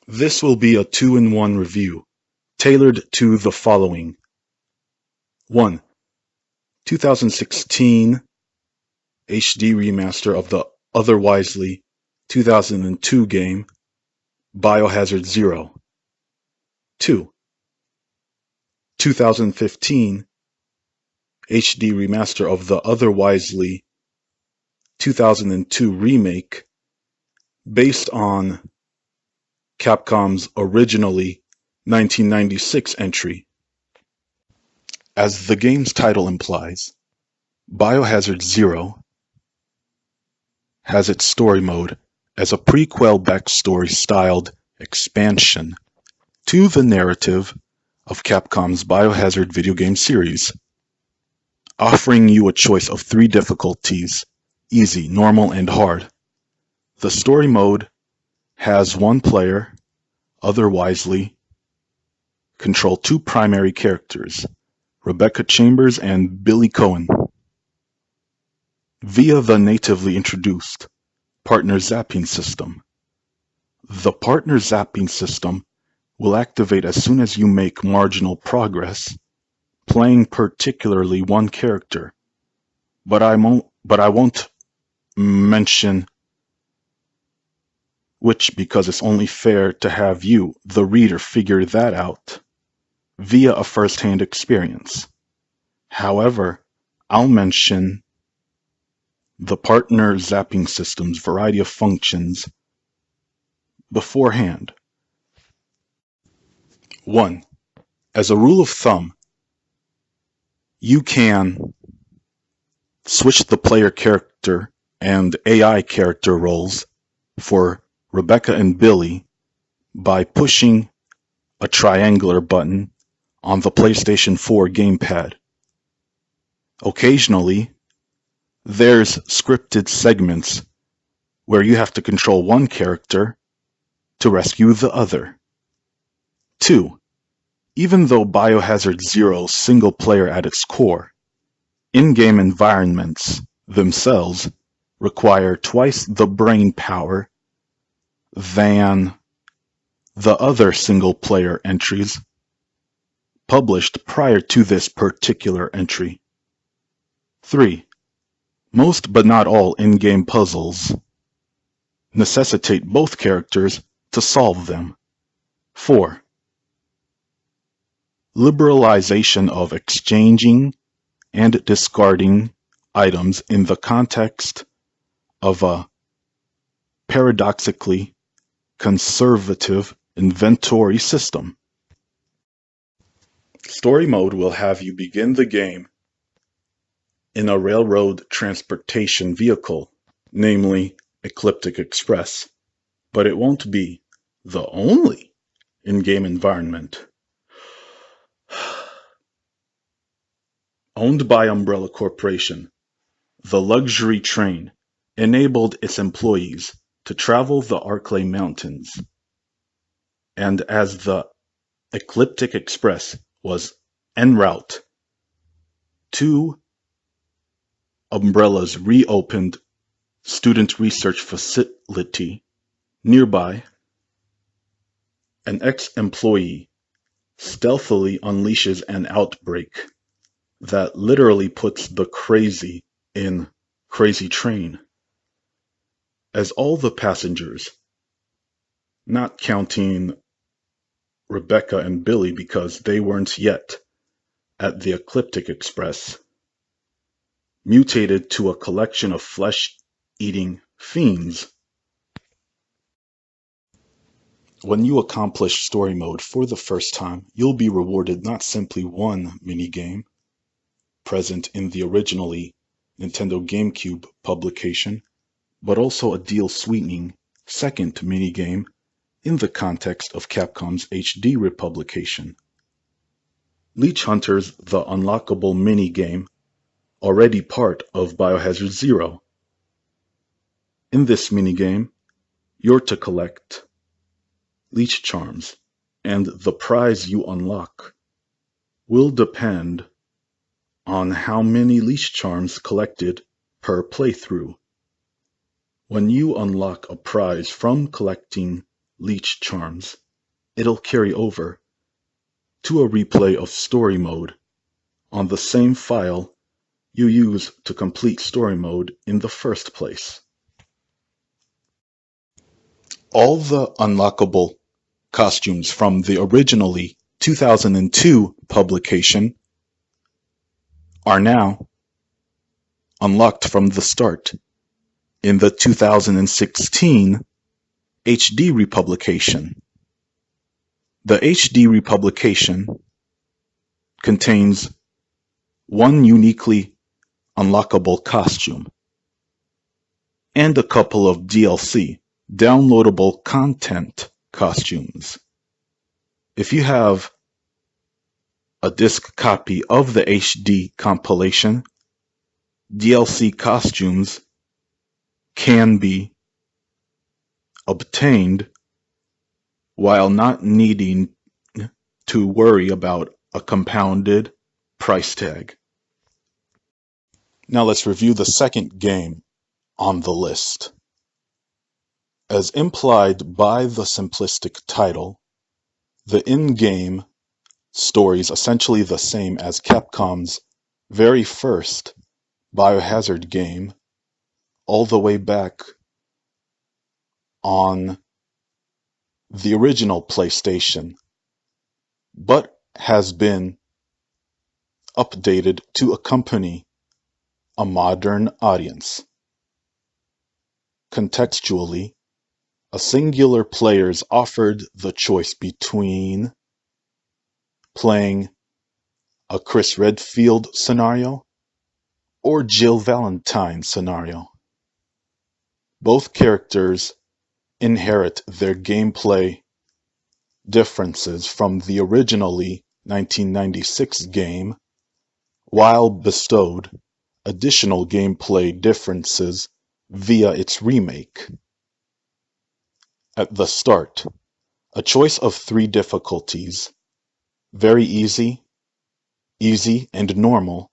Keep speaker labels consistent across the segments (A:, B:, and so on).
A: This will be a 2-in-1 review, tailored to the following. 1. 2016 HD remaster of the otherwisely 2002 game, Biohazard 0. 2. 2015 HD remaster of the otherwisely 2002 remake, based on Capcom's originally 1996 entry. As the game's title implies, Biohazard 0 has its story mode as a prequel backstory-styled expansion to the narrative of Capcom's Biohazard video game series, offering you a choice of 3 difficulties: easy, normal, and hard. The story mode has 1 player, otherwisely control 2 primary characters, Rebecca Chambers and Billy Cohen, via the natively introduced partner zapping system. The partner zapping system will activate as soon as you make marginal progress, playing particularly 1 character, but I won't mention which because it's only fair to have you, the reader, figure that out via a first-hand experience. However, I'll mention the partner zapping system's variety of functions beforehand. 1. As a rule of thumb, you can switch the player character and AI character roles for Rebecca and Billy by pushing a triangular button on the PlayStation 4 gamepad. Occasionally, there's scripted segments where you have to control 1 character to rescue the other. 2. Even though Biohazard 0's single player at its core, in-game environments themselves require twice the brain power than the other single player entries published prior to this particular entry. 3. Most but not all in-game puzzles necessitate both characters to solve them. 4. Liberalization of exchanging and discarding items in the context of a paradoxically conservative inventory system. Story mode will have you begin the game in a railroad transportation vehicle, namely Ecliptic Express, but it won't be the only in-game environment. Owned by Umbrella Corporation, the luxury train enabled its employees to travel the Arklay Mountains, and as the Ecliptic Express was en route to Umbrella's reopened student research facility nearby, an ex-employee stealthily unleashes an outbreak that literally puts the crazy in Crazy Train, as all the passengers, not counting Rebecca and Billy because they weren't yet at the Ecliptic Express, mutated to a collection of flesh-eating fiends. When you accomplish story mode for the first time, you'll be rewarded not simply 1 minigame, present in the originally Nintendo GameCube publication, but also a deal-sweetening 2nd minigame in the context of Capcom's HD republication. Leech Hunter's The Unlockable minigame, already part of Biohazard 0. In this minigame, you're to collect Leech Charms, and the prize you unlock will depend on how many Leech Charms collected per playthrough. When you unlock a prize from collecting leech charms, it'll carry over to a replay of story mode on the same file you use to complete story mode in the first place. All the unlockable costumes from the originally 2002 publication are now unlocked from the start in the 2016 HD republication. The HD republication contains one uniquely unlockable costume and a couple of DLC, downloadable content costumes. If you have a disc copy of the HD compilation, DLC costumes can be obtained while not needing to worry about a compounded price tag. Now let's review the second game on the list. As implied by the simplistic title, the in-game story is essentially the same as Capcom's very first Biohazard game, all the way back on the original PlayStation, but has been updated to accompany a modern audience. Contextually, a singular player is offered the choice between playing a Chris Redfield scenario or Jill Valentine scenario. Both characters inherit their gameplay differences from the originally 1996 game, while bestowed additional gameplay differences via its remake. At the start, a choice of 3 difficulties, very easy, easy, and normal,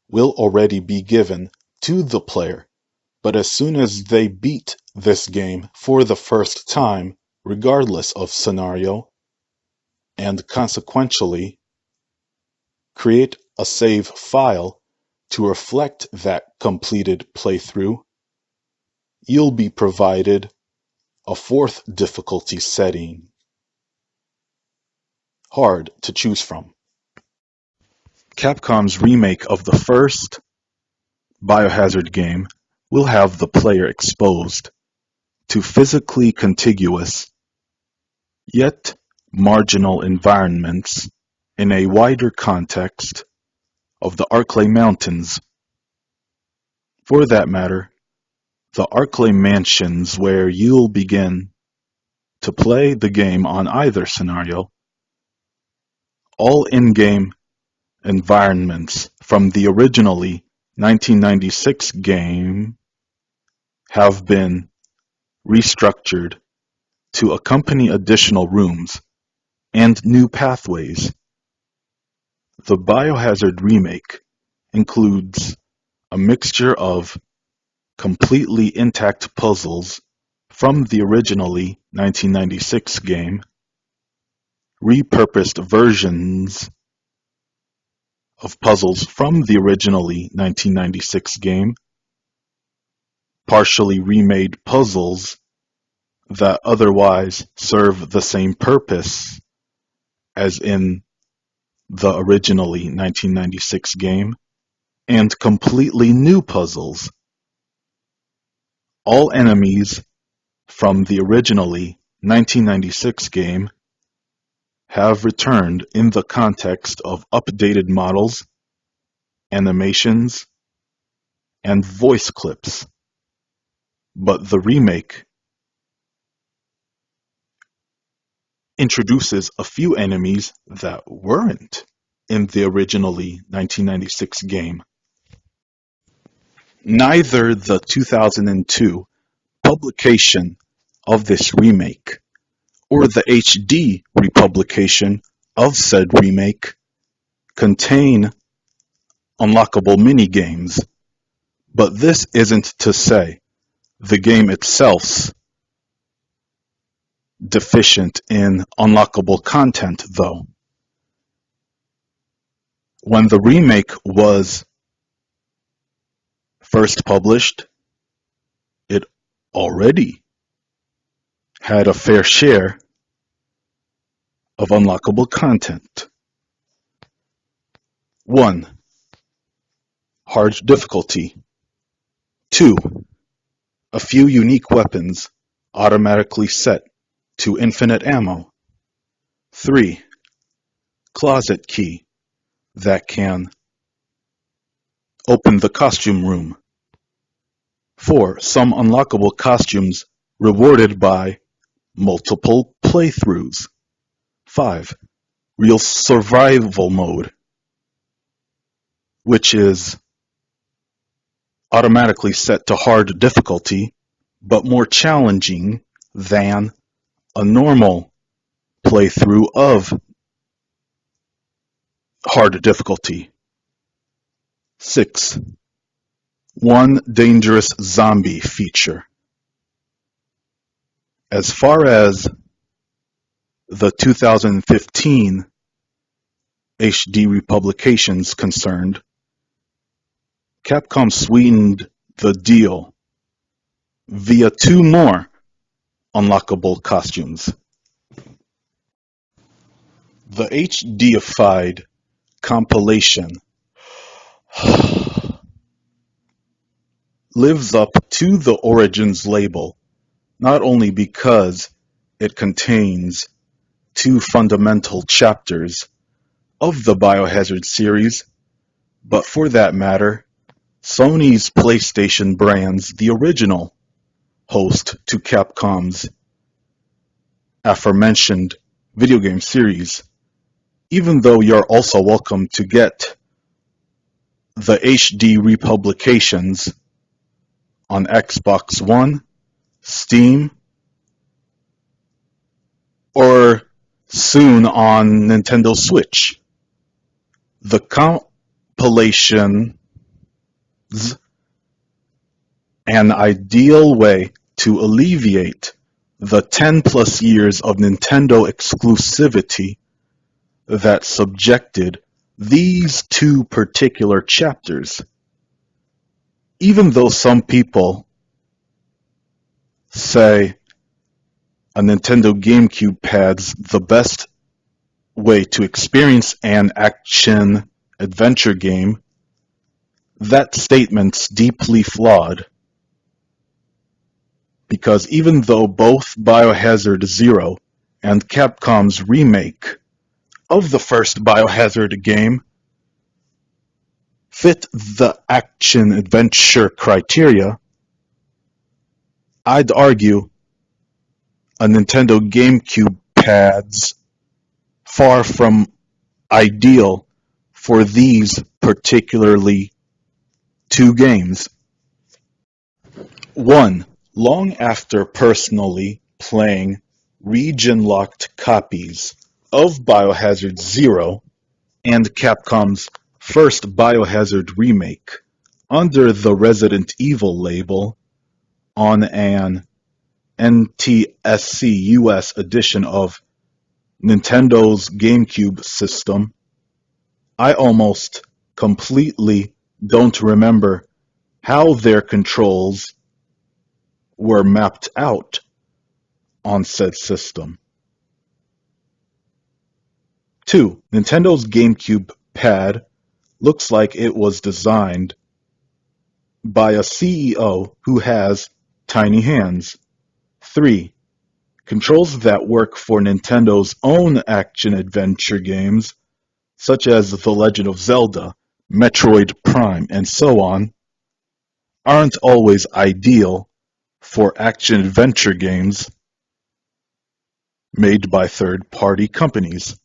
A: will already be given to the player, but as soon as they beat this game for the first time, regardless of scenario, and consequentially create a save file to reflect that completed playthrough, you'll be provided a 4th difficulty setting, hard to choose from. Capcom's remake of the first Biohazard game will have the player exposed to physically contiguous, yet marginal environments in a wider context of the Arklay Mountains. For that matter, the Arklay Mansions, where you'll begin to play the game on either scenario. All in-game environments from the originally 1996 game have been restructured to accompany additional rooms and new pathways. The Biohazard remake includes a mixture of completely intact puzzles from the originally 1996 game, repurposed versions of puzzles from the originally 1996 game, partially remade puzzles that otherwise serve the same purpose as in the originally 1996 game, and completely new puzzles. All enemies from the originally 1996 game have returned in the context of updated models, animations, and voice clips. But the remake introduces a few enemies that weren't in the originally 1996 game. Neither the 2002 publication of this remake or the HD republication of said remake contain unlockable minigames, but this isn't to say the game itself's deficient in unlockable content, though. When the remake was first published, it already had a fair share of unlockable content. 1. Hard difficulty. 2. A few unique weapons automatically set to infinite ammo. 3. Closet key that can open the costume room. 4. Some unlockable costumes rewarded by multiple playthroughs. 5. Real survival mode, which is automatically set to hard difficulty, but more challenging than a normal playthrough of hard difficulty. 6. One dangerous zombie feature. As far as the 2015 HD republication's concerned, Capcom sweetened the deal via 2 more unlockable costumes. The HDified compilation lives up to the Origins label, not only because it contains 2 fundamental chapters of the Biohazard series, but for that matter, Sony's PlayStation brands the original host to Capcom's aforementioned video game series, even though you're also welcome to get the HD republications on Xbox One, Steam, or soon on Nintendo Switch. The compilations an ideal way to alleviate the 10+ years of Nintendo exclusivity that subjected these 2 particular chapters. Even though some people say a Nintendo GameCube pad's the best way to experience an action-adventure game, that statement's deeply flawed, because even though both Biohazard Zero and Capcom's remake of the first Biohazard game fit the action-adventure criteria, I'd argue a Nintendo GameCube pad's far from ideal for these particularly 2 games. 1. Long after personally playing region-locked copies of Biohazard Zero and Capcom's first Biohazard remake under the Resident Evil label on an NTSC US edition of Nintendo's GameCube system, I almost completely don't remember how their controls were mapped out on said system. 2. Nintendo's GameCube pad looks like it was designed by a CEO who has tiny hands. 3. Controls that work for Nintendo's own action-adventure games, such as The Legend of Zelda, Metroid Prime, and so on, aren't always ideal for action-adventure games made by third-party companies.